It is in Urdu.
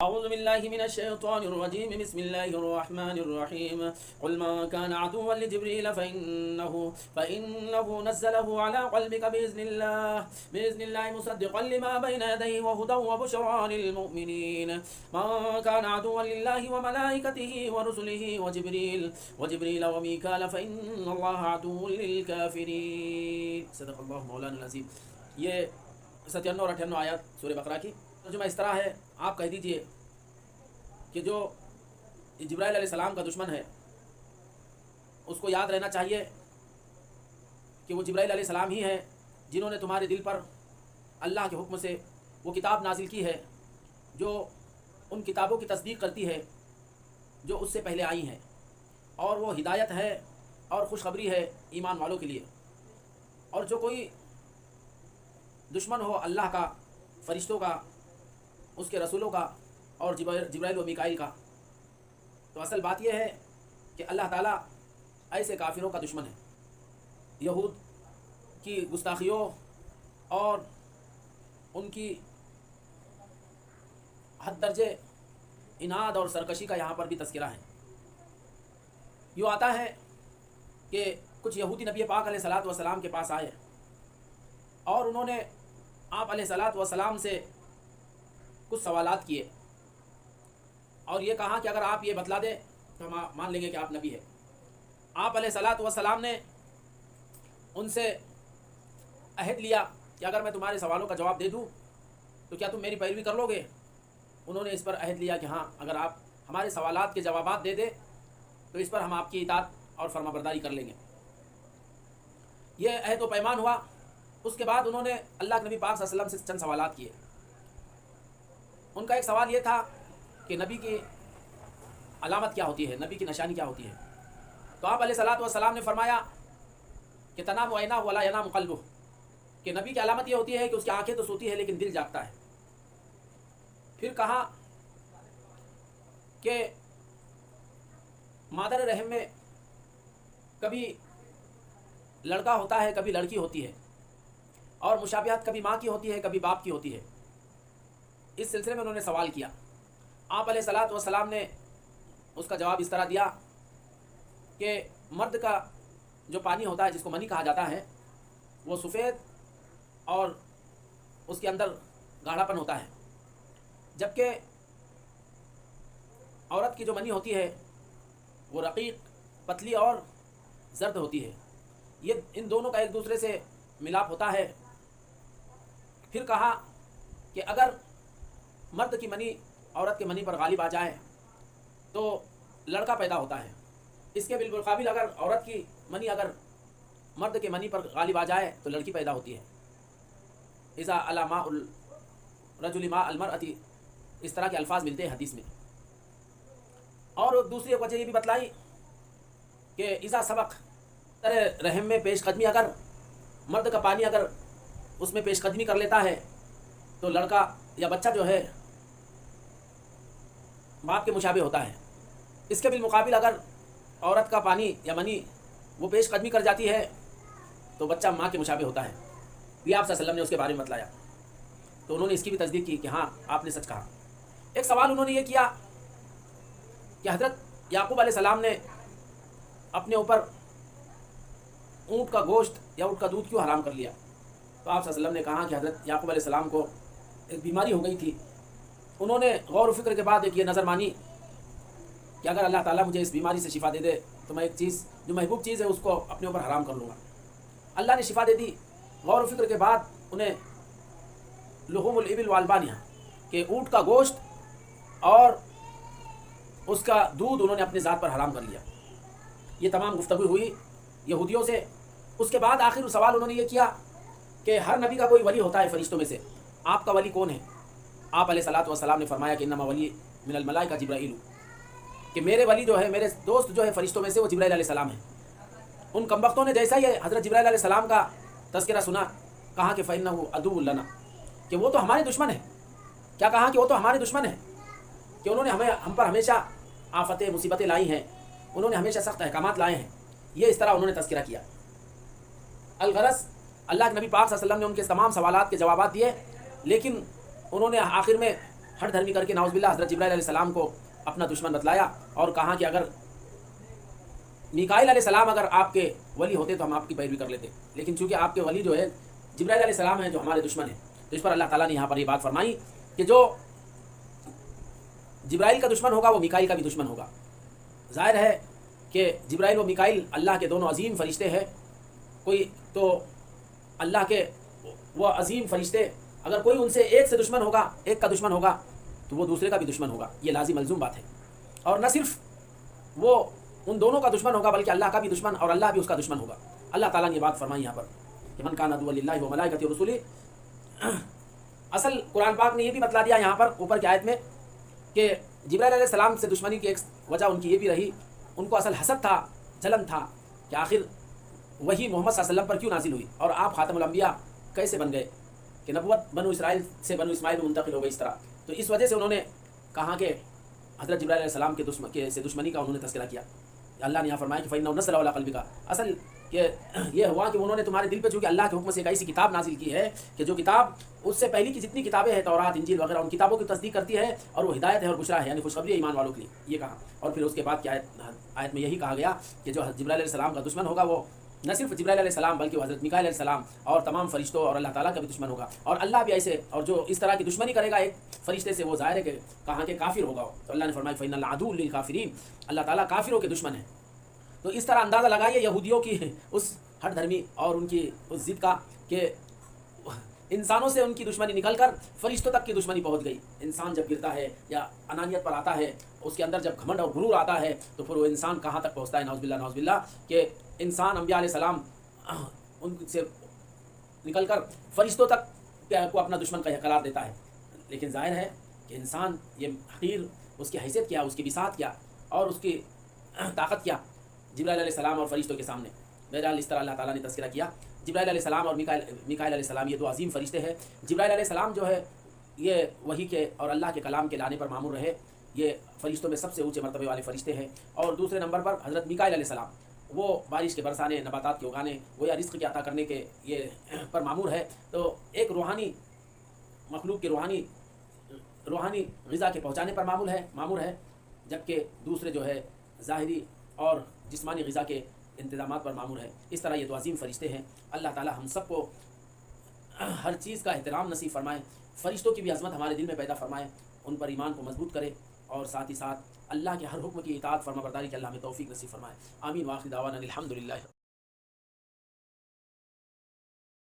أعوذ بالله من الشيطان الرجيم بسم الله الرحمن الرحيم قل ما كان عدوا لجبريل فإنه نزله على قلبك بإذن الله مصدقا لما بين يديه وهدى وبشرى للمؤمنين ما كان عدوا لله وملائكته ورسله وجبريل وميكال فإن الله عدو للكافرين صدق اللہ مولانا العظیم۔ یہ 97 اور 98 آیات سورہ بقرہ کی ترجمہ اس طرح ہے، آپ کہہ دیجئے کہ جو جبرائیل علیہ السلام کا دشمن ہے اس کو یاد رہنا چاہیے کہ وہ جبرائیل علیہ السلام ہی ہیں جنہوں نے تمہارے دل پر اللہ کے حکم سے وہ کتاب نازل کی ہے جو ان کتابوں کی تصدیق کرتی ہے جو اس سے پہلے آئی ہیں، اور وہ ہدایت ہے اور خوشخبری ہے ایمان والوں کے لیے۔ اور جو کوئی دشمن ہو اللہ کا، فرشتوں کا، اس کے رسولوں کا اور جبرائیل و میکائیل کا، تو اصل بات یہ ہے کہ اللہ تعالیٰ ایسے کافروں کا دشمن ہے۔ یہود کی گستاخیوں اور ان کی حد درجے اناد اور سرکشی کا یہاں پر بھی تذکرہ ہے۔ یوں آتا ہے کہ کچھ یہودی نبی پاک علیہ الصلاۃ والسلام کے پاس آئے اور انہوں نے آپ علیہ الصلاۃ والسلام سے کچھ سوالات کیے اور یہ کہا کہ اگر آپ یہ بتلا دیں تو ہم مان لیں گے کہ آپ نبی ہیں۔ آپ علیہ الصلاۃ والسلام نے ان سے عہد لیا کہ اگر میں تمہارے سوالوں کا جواب دے دوں تو کیا تم میری پیروی کر لو گے؟ انہوں نے اس پر عہد لیا کہ ہاں، اگر آپ ہمارے سوالات کے جوابات دے دیں تو اس پر ہم آپ کی اطاعت اور فرما برداری کر لیں گے۔ یہ عہد و پیمان ہوا۔ اس کے بعد انہوں نے اللہ کے نبی پاک صلی اللہ علیہ وسلم سے چند سوالات کیے۔ ان کا ایک سوال یہ تھا کہ نبی کی علامت کیا ہوتی ہے، نبی کی نشانی کیا ہوتی ہے؟ تو آپ علیہ الصلاۃ والسلام نے فرمایا کہ تنام عینہ ولا ینام قلبہ، کہ نبی کی علامت یہ ہوتی ہے کہ اس کی آنکھیں تو سوتی ہے لیکن دل جاگتا ہے۔ پھر کہا کہ مادر رحم میں کبھی لڑکا ہوتا ہے کبھی لڑکی ہوتی ہے، اور مشابہت کبھی ماں کی ہوتی ہے کبھی باپ کی ہوتی ہے۔ اس سلسلے میں انہوں نے سوال کیا۔ آپ علیہ الصلاۃ والسلام نے اس کا جواب اس طرح دیا کہ مرد کا جو پانی ہوتا ہے جس کو منی کہا جاتا ہے وہ سفید اور اس کے اندر گاڑھا پن ہوتا ہے، جبکہ عورت کی جو منی ہوتی ہے وہ رقیق، پتلی اور زرد ہوتی ہے۔ یہ ان دونوں کا ایک دوسرے سے ملاپ ہوتا ہے۔ پھر کہا کہ اگر مرد کی منی عورت کے منی پر غالب آ جائے تو لڑکا پیدا ہوتا ہے، اس کے بالمقابل اگر عورت کی منی اگر مرد کے منی پر غالب آ جائے تو لڑکی پیدا ہوتی ہے۔ اذا علی ماء الرجل ماء المرأة، اس طرح کے الفاظ ملتے ہیں حدیث میں۔ اور دوسری وجہ یہ بھی بتلائی کہ اذا سبق رحم میں پیش قدمی، اگر مرد کا پانی اگر اس میں پیش قدمی کر لیتا ہے تو لڑکا یا بچہ جو ہے باپ کے مشابہ ہوتا ہے۔ اس کے بالمقابل اگر عورت کا پانی یا منی وہ پیش قدمی کر جاتی ہے تو بچہ ماں کے مشابہ ہوتا ہے۔ یہ آپ صلی اللہ علیہ وسلم نے اس کے بارے میں بتلایا، تو انہوں نے اس کی بھی تصدیق کی کہ ہاں آپ نے سچ کہا۔ ایک سوال انہوں نے یہ کیا کہ حضرت یعقوب علیہ السلام نے اپنے اوپر اونٹ کا گوشت یا اونٹ کا دودھ کیوں حرام کر لیا؟ تو آپ صلی اللہ علیہ وسلم نے کہا کہ حضرت یعقوب علیہ السلام کو ایک بیماری ہو گئی تھی۔ انہوں نے غور و فکر کے بعد ایک یہ نظر مانی کہ اگر اللہ تعالیٰ مجھے اس بیماری سے شفا دے دے تو میں ایک چیز جو محبوب چیز ہے اس کو اپنے اوپر حرام کر لوں گا۔ اللہ نے شفا دے دی۔ غور و فکر کے بعد انہیں لحوم الابل والبانیہ کہ اونٹ کا گوشت اور اس کا دودھ انہوں نے اپنے ذات پر حرام کر لیا۔ یہ تمام گفتگو ہوئی یہودیوں سے۔ اس کے بعد آخر سوال انہوں نے یہ کیا کہ ہر نبی کا کوئی ولی ہوتا ہے فرشتوں میں سے، آپ کا ولی کون ہے؟ آپ علیہ الصلاۃ والسلام نے فرمایا کہ انما ولی من الملائکہ جبرائیل، کہ میرے ولی جو ہے، میرے دوست جو ہے فرشتوں میں سے وہ جبرائیل علیہ السلام ہیں۔ ان کمبختوں نے جیسا یہ حضرت جبرائیل علیہ السلام کا تذکرہ سنا، کہا کہ فإنہ عدو لنا، کہ وہ تو ہمارے دشمن ہیں۔ کیا کہا کہ وہ تو ہمارے دشمن ہیں، کہ انہوں نے ہم پر ہمیشہ آفتیں مصیبتیں لائی ہیں، انہوں نے ہمیشہ سخت احکامات لائے ہیں۔ یہ اس طرح انہوں نے تذکرہ کیا۔ الغرض اللہ کے نبی پاک صلی اللہ علیہ وسلم نے ان کے تمام سوالات کے جوابات دیے، لیکن انہوں نے آخر میں ہٹ دھرمی کر کے ناؤز باللہ حضرت جبرائیل علیہ السلام کو اپنا دشمن بتلایا اور کہا کہ اگر میکائیل علیہ السلام اگر آپ کے ولی ہوتے تو ہم آپ کی پیروی کر لیتے، لیکن چونکہ آپ کے ولی جو ہے جبرائیل علیہ السلام ہیں جو ہمارے دشمن ہیں، تو اس پر اللہ تعالیٰ نے یہاں پر یہ بات فرمائی کہ جو جبرائیل کا دشمن ہوگا وہ میکائیل کا بھی دشمن ہوگا۔ ظاہر ہے کہ جبرائیل و میکائیل اللہ کے دونوں عظیم فرشتے ہیں، کوئی تو اللہ کے وہ عظیم فرشتے اگر کوئی ان سے ایک سے دشمن ہوگا، ایک کا دشمن ہوگا تو وہ دوسرے کا بھی دشمن ہوگا، یہ لازم ملزوم بات ہے۔ اور نہ صرف وہ ان دونوں کا دشمن ہوگا بلکہ اللہ کا بھی دشمن اور اللہ بھی اس کا دشمن ہوگا۔ اللہ تعالیٰ نے یہ بات فرمائی یہاں پر کہ من کان عدوا للہ وملائکتہ ورسلہ۔ اصل قرآن پاک نے یہ بھی بتلا دیا یہاں پر اوپر کی آیت میں کہ جبرائیل علیہ السلام سے دشمنی کی ایک وجہ ان کی یہ بھی رہی، ان کو اصل حسد تھا، جلن تھا کہ آخر وہی محمد صلی اللہ علیہ وسلم پر کیوں نازل ہوئی اور آپ خاتم الانبیاء کیسے بن گئے کہ نبوت بنو اسرائیل سے بنو اسماعیل میں منتقل ہو گئی اس طرح۔ تو اس وجہ سے انہوں نے کہا کہ حضرت جبرائیل علیہ السلام کے سے دشمنی کا انہوں نے تذکرہ کیا۔ اللہ نے یہاں فرمایا کہ فَإِنَّهُ نَزَّلَ عَلَىٰ قَلْبِكَ، اصل کہ یہ ہوا کہ انہوں نے تمہارے دل پہ چونکہ اللہ کے حکم سے ایک ایسی کتاب نازل کی ہے کہ جو کتاب اس سے پہلی کی جتنی کتابیں ہیں تورات انجیل وغیرہ ان کتابوں کی تصدیق کرتی ہے اور وہ ہدایت ہے اور بشرا ہے، یعنی خوشخبری ہے ایمان والوں کے لیے، یہ کہا۔ اور پھر اس کے بعد کی آیت میں یہی کہا گیا کہ جو جبرائیل علیہ السلام کا دشمن ہوگا وہ نہ صرف جبرائیل علیہ السلام بلکہ وہ حضرت میکائیل علیہ السلام اور تمام فرشتوں اور اللہ تعالیٰ کا بھی دشمن ہوگا، اور اللہ بھی ایسے، اور جو اس طرح کی دشمنی کرے گا ایک فرشتے سے وہ ظاہر ہے کہ کہاں کے کافر ہوگا۔ تو اللہ نے فرمایا فَإِنَّ اللَّهَ عَدُوٌّ لِّلْكَافِرِينَ، اللہ تعالیٰ کافروں کے دشمن ہیں۔ تو اس طرح اندازہ لگائیے یہودیوں کی اس ہٹ دھرمی اور ان کی اس ضد کا کہ انسانوں سے ان کی دشمنی نکل کر فرشتوں تک کی دشمنی پہنچ گئی۔ انسان جب گرتا ہے یا انانیت پر آتا ہے، اس کے اندر جب گھمنڈ اور غرور آتا ہے تو پھر وہ انسان کہاں تک پہنچتا ہے، نعوذ باللہ نعوذ باللہ، کہ انسان انبیاء علیہ السلام ان سے نکل کر فرشتوں تک کو اپنا دشمن کا قرار دیتا ہے۔ لیکن ظاہر ہے کہ انسان یہ حقیر، اس کی حیثیت کیا، اس کی بساط کیا اور اس کی طاقت کیا جبرائیل علیہ السلام اور فرشتوں کے سامنے۔ بہرحال اس طرح اللہ تعالیٰ نے تذکرہ کیا۔ جبرائیل علیہ السلام اور میکائیل علیہ السلام یہ دو عظیم فرشتے ہیں۔ جبرائیل علیہ السلام جو ہے یہ وحی کے اور اللہ کے کلام کے لانے پر معمور رہے، یہ فرشتوں میں سب سے اونچے مرتبے والے فرشتے ہیں۔ اور دوسرے نمبر پر حضرت میکائیل علیہ السلام، وہ بارش کے برسانے، نباتات کے اگانے، وہ یا رزق کے عطا کرنے کے یہ پر معمور ہے۔ تو ایک روحانی مخلوق کے روحانی غذا کے پہنچانے پر معمور ہے، جبکہ دوسرے جو ہے ظاہری اور جسمانی غذا کے انتظامات پر معمور ہے۔ اس طرح یہ دو عظیم فرشتے ہیں۔ اللہ تعالی ہم سب کو ہر چیز کا احترام نصیب فرمائے، فرشتوں کی بھی عظمت ہمارے دل میں پیدا فرمائے، ان پر ایمان کو مضبوط کرے، اور ساتھ ہی ساتھ اللہ کے ہر حکم کی اطاعت فرما برداری کے اللہ ہمیں توفیق نصیب فرمائے۔ آمین۔ وآخر دعوانا الحمدللہ۔